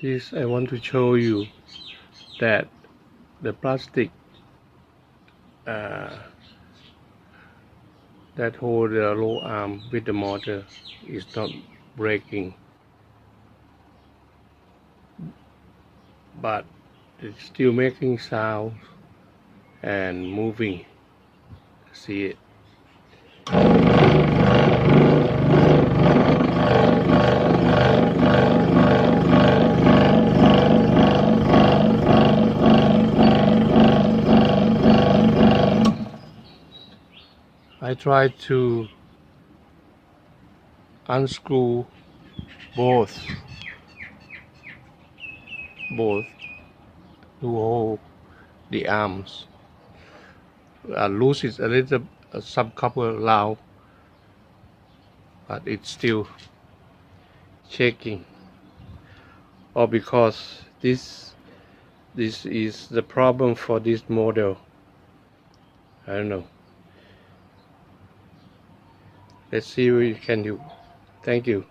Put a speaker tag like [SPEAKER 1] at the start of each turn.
[SPEAKER 1] This I want to show you that the plastic that hold the roll arm with the motor is not breaking, but it's still making sound and moving. See it? I tried to unscrew both to hold the arms. I lose it a little, some couple loud, but it's still shaking. Or because this is the problem for this model. I don't know. Let's see what you can do. Thank you.